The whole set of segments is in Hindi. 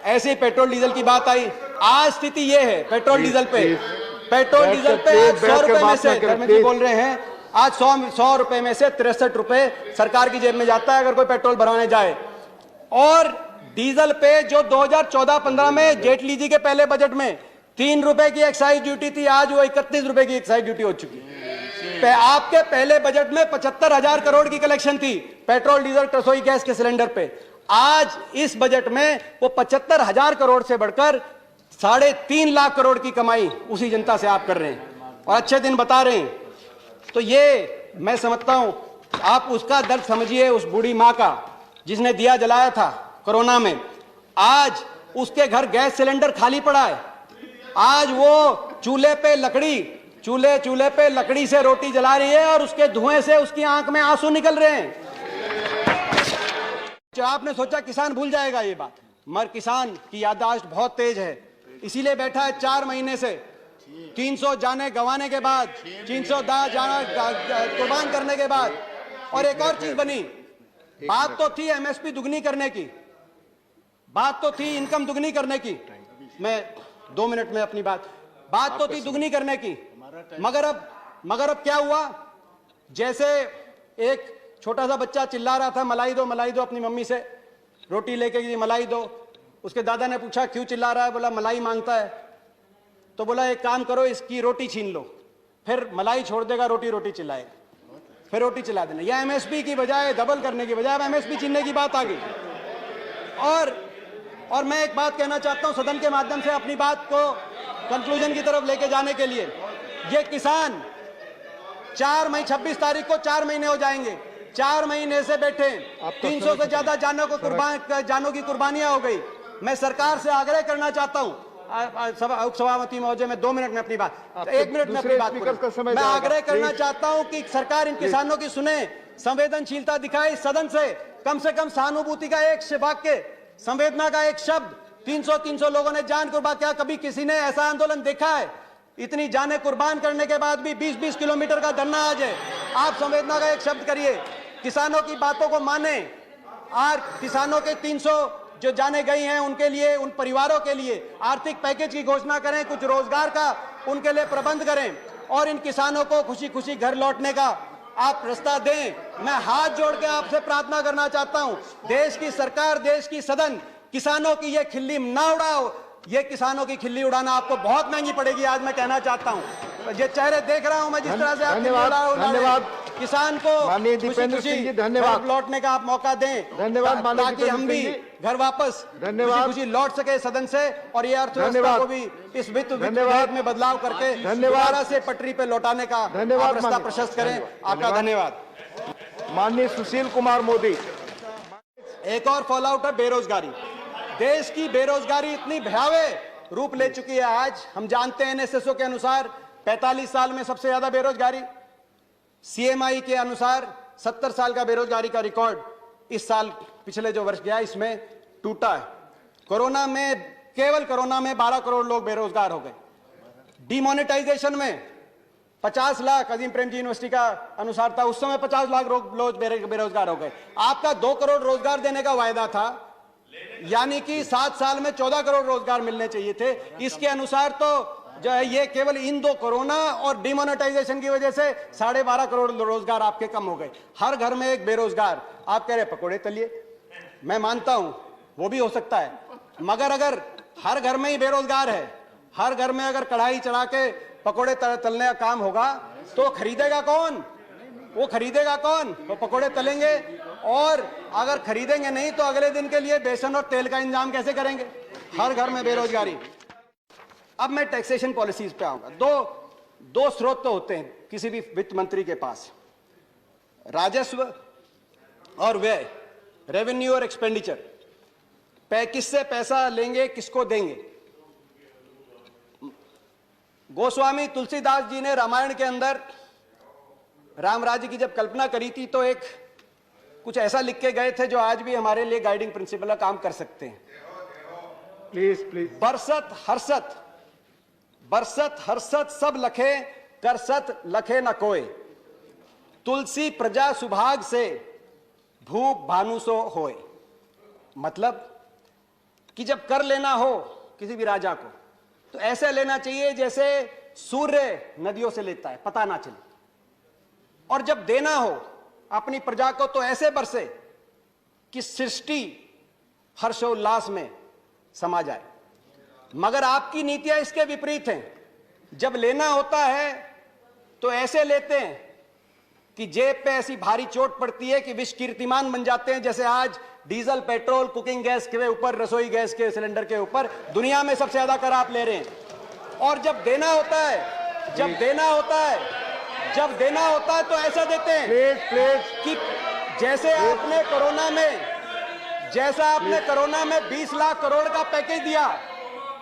ऐसे ही पेट्रोल डीजल की बात आई। आज स्थिति ये है पेट्रोल डीजल पे आज 100 रुपए में से धर्मेंद्र जी बोल रहे हैं, आज 100 रुपए में से 63 रुपए सरकार की जेब में जाता है अगर कोई पेट्रोल भरवाने जाए। और डीजल पे जो 2014-15 में जेटली जी के पहले बजट में 3 रुपए की एक्साइज ड्यूटी थी, आज वो 31 रुपए की एक्साइज ड्यूटी हो चुकी है। आपके पहले बजट में 75,000 करोड़ की कलेक्शन थी पेट्रोल डीजल रसोई गैस के सिलेंडर पे, आज इस बजट में वो 75,000 करोड़ से बढ़कर 3.5 लाख करोड़ की कमाई उसी जनता से आप कर रहे हैं और अच्छे दिन बता रहे हैं। तो ये मैं समझता हूं, आप उसका दर्द समझिए, उस बूढ़ी मां का जिसने दिया जलाया था कोरोना में, आज उसके घर गैस सिलेंडर खाली पड़ा है, आज वो चूल्हे पे लकड़ी से रोटी जला रही है और उसके धुएं से उसकी आंख में आंसू निकल रहे हैं। जो आपने सोचा किसान भूल जाएगा ये बात, मगर किसान की याददाश्त बहुत तेज है, इसीलिए बैठा है 4 महीने से 300 जाने गंवाने के बाद, 300 जाना कुर्बान करने के बाद। और एक और चीज बनी, बात तो थी एमएसपी दुगनी करने की, बात तो थी इनकम दुगनी करने की, मैं 2 मिनट में अपनी बात तो थी दुगनी करने की, मगर अब क्या हुआ, जैसे एक छोटा सा बच्चा चिल्ला रहा था मलाई दो अपनी मम्मी से, रोटी लेके गई मलाई दो, उसके दादा ने पूछा क्यों चिल्ला रहा है, बोला मलाई मांगता है, तो बोला एक काम करो इसकी रोटी छीन लो, फिर मलाई छोड़ देगा, रोटी चिल्लाएगा, फिर रोटी चिल्ला देना। यह एमएसपी की बजाय डबल करने की बजाय अब एमएसपी छीनने की बात आ गई। और मैं एक बात कहना चाहता हूं सदन के माध्यम से अपनी बात को कंक्लूजन की तरफ लेके जाने के लिए, ये किसान 26 तारीख को 4 महीने हो जाएंगे, 4 महीने से बैठे, 300 से ज्यादा जानों की कुर्बानियां हो गई। मैं सरकार से आग्रह करना चाहता हूं, उपसभापति महोदय, मैं 2 मिनट में अपनी बात, 1 मिनट में अपनी बात, मैं आग्रह करना चाहता हूं कि सरकार इन किसानों की सुने, संवेदनशीलता दिखाए, सदन से कम सहानुभूति का एक वाक्य, संवेदना का एक शब्द, 300 लोगों ने जान कुर्बान किया। कभी किसी ने ऐसा आंदोलन देखा है? इतनी जानें कुर्बान करने के बाद भी 20-20 किलोमीटर का धरना आ जाए। आप संवेदना का एक शब्द करिए, किसानों की बातों को माने, और किसानों के 300 जो जाने गई हैं उनके लिए, उन परिवारों के लिए आर्थिक पैकेज की घोषणा करें, कुछ रोजगार का उनके लिए प्रबंध करें और इन किसानों को खुशी खुशी घर लौटने का आप रास्ता दें। मैं हाथ जोड़ के आपसे प्रार्थना करना चाहता हूं, देश की सरकार, देश की सदन, किसानों की ये खिल्ली ना उड़ाओ, ये किसानों की खिल्ली उड़ाना आपको बहुत महंगी पड़ेगी। आज मैं कहना चाहता हूं, ये चेहरे देख रहा हूं मैं जिस तरह से आप धन्यवाद किसान को खुशी धन्यवाद लौटने का आप मौका दें, धन्यवाद, ताकि हम भी घर वापस खुशी लौट सके सदन से, और ये अर्थव्यवस्था को भी इस वित्त विधेयक में बदलाव करके दोबारा से पटरी पे लौटाने का रास्ता प्रशस्त करें। आपका धन्यवाद। माननीय सुशील कुमार मोदी। एक और फॉल आउट है बेरोजगारी। देश की बेरोजगारी इतनी भयावह रूप ले चुकी है। आज हम जानते हैं एनएसएसओ के अनुसार 45 साल में सबसे ज्यादा बेरोजगारी, सीएमआई के अनुसार 70 साल का बेरोजगारी का रिकॉर्ड इस साल, पिछले जो वर्ष गया इसमें टूटा है। केवल कोरोना में 12 करोड़ लोग बेरोजगार हो गए। डिमोनेटाइजेशन में 50 लाख, अजीम प्रेम जी यूनिवर्सिटी का अनुसार था, उस समय 50 लाख लोग बेरोजगार हो गए। आपका 2 करोड़ रोजगार देने का वायदा था, यानी कि 7 साल में 14 करोड़ रोजगार मिलने चाहिए थे। इसके अनुसार तो जो है ये केवल इन 2 कोरोना और डिमोनेटाइजेशन की वजह से 12.5 करोड़ रोजगार आपके कम हो गए। हर घर में एक बेरोजगार। आप कह रहे पकोड़े तलिए, मैं मानता हूं वो भी हो सकता है, मगर अगर हर घर में ही बेरोजगार है, हर घर में अगर कढ़ाई चढ़ा के पकोड़े तलने का काम होगा तो खरीदेगा कौन? वो खरीदेगा कौन? वो पकोड़े तलेंगे, और अगर खरीदेंगे नहीं तो अगले दिन के लिए बेसन और तेल का इंतजाम कैसे करेंगे? हर घर में बेरोजगारी। अब मैं टैक्सेशन पॉलिसीज पे आऊंगा। दो स्रोत तो होते हैं किसी भी वित्त मंत्री के पास, राजस्व और व्यय, रेवेन्यू और एक्सपेंडिचर। किससे पैसा लेंगे, किसको देंगे? गोस्वामी तुलसीदास जी ने रामायण के अंदर राम राज्य की जब कल्पना करी थी तो एक कुछ ऐसा लिख के गए थे जो आज भी हमारे लिए गाइडिंग प्रिंसिपल का काम कर सकते हैं। प्लीज। बरसत हर्षत सब लखे, करसत लखे न कोय, तुलसी प्रजा सुभाग से, भूप भानु सो होय। मतलब कि जब कर लेना हो किसी भी राजा को तो ऐसे लेना चाहिए जैसे सूर्य नदियों से लेता है, पता ना चले। और जब देना हो अपनी प्रजा को तो ऐसे बरसे कि सृष्टि हर्षोल्लास में समा जाए। मगर आपकी नीतियां इसके विपरीत हैं। जब लेना होता है तो ऐसे लेते हैं कि जेब पे ऐसी भारी चोट पड़ती है कि विश्व कीर्तिमान बन जाते हैं, जैसे आज डीजल, पेट्रोल, कुकिंग गैस के ऊपर, रसोई गैस के सिलेंडर के ऊपर दुनिया में सबसे ज्यादा कर आप ले रहे हैं। और जब देना होता है, जब देना होता है तो ऐसा देते हैं प्लीज कि जैसे आपने कोरोना में 20 लाख करोड़ का पैकेज दिया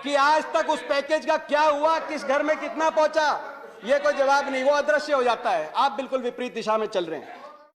कि आज तक उस पैकेज का क्या हुआ, किस घर में कितना पहुंचा, ये कोई जवाब नहीं, वो अदृश्य हो जाता है। आप बिल्कुल विपरीत दिशा में चल रहे हैं।